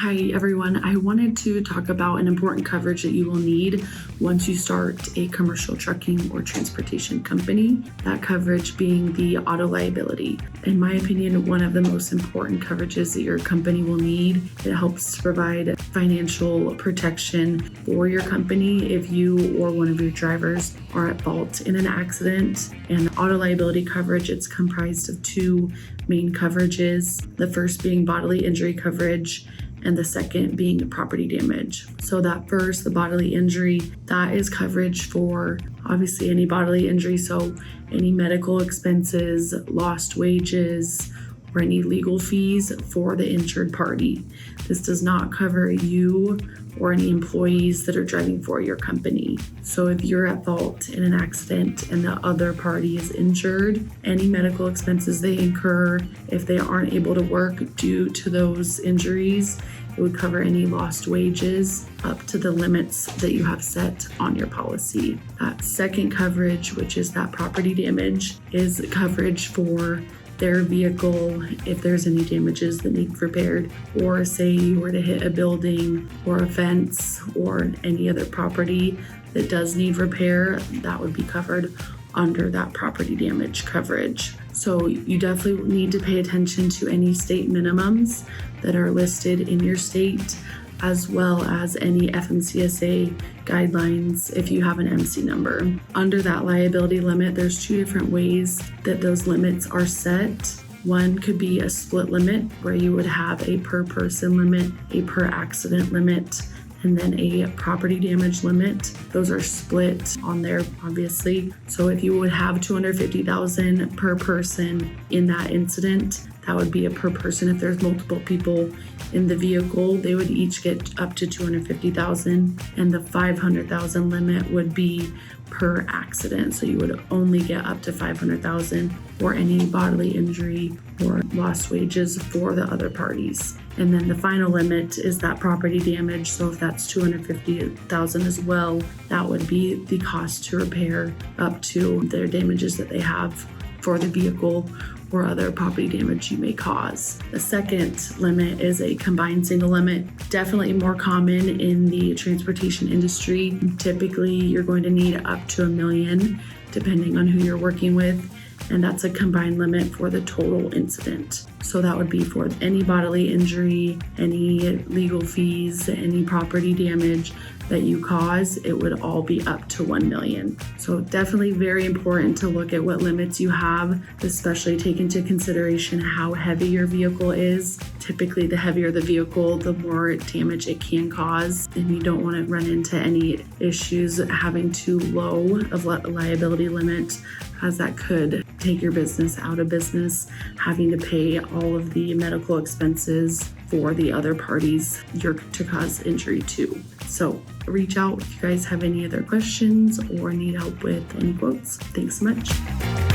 Hi everyone, I wanted to talk about an important coverage that you will need once you start a commercial trucking or transportation company. That coverage being the auto liability. In my opinion, one of the most important coverages that your company will need. It helps to provide financial protection for your company if you or one of your drivers are at fault in an accident. And auto liability coverage, it's comprised of two main coverages. The first being bodily injury coverage, and the second being property damage. So that first, the bodily injury, that is coverage for obviously any bodily injury. So any medical expenses, lost wages, or any legal fees for the injured party. This does not cover you or any employees that are driving for your company. So if you're at fault in an accident and the other party is injured, any medical expenses they incur, if they aren't able to work due to those injuries, it would cover any lost wages up to the limits that you have set on your policy. That second coverage, which is that property damage, is coverage for their vehicle if there's any damages that need repaired, or say you were to hit a building or a fence or any other property that does need repair, that would be covered under that property damage coverage. So you definitely need to pay attention to any state minimums that are listed in your state, as well as any FMCSA guidelines if you have an MC number. Under that liability limit, there's two different ways that those limits are set. One could be a split limit where you would have a per person limit, a per accident limit, and then a property damage limit. Those are split on there, obviously. So if you would have $250,000 per person in that incident, that would be a per person. If there's multiple people in the vehicle, they would each get up to $250,000, and the $500,000 limit would be per accident. So you would only get up to $500,000 for any bodily injury or lost wages for the other parties. And then the final limit is that property damage. So if that's $250,000 as well, that would be the cost to repair up to their damages that they have for the vehicle or other property damage you may cause. The second limit is a combined single limit, definitely more common in the transportation industry. Typically, you're going to need up to $1 million, depending on who you're working with, and that's a combined limit for the total incident. So that would be for any bodily injury, any legal fees, any property damage that you cause, it would all be up to $1 million. So definitely very important to look at what limits you have, especially take into consideration how heavy your vehicle is. Typically, the heavier the vehicle, the more damage it can cause, and you don't want to run into any issues having too low of a liability limit, as that could take your business out of business, having to pay all of the medical expenses for the other parties you're to cause injury to. So reach out if you guys have any other questions or need help with any quotes. Thanks so much.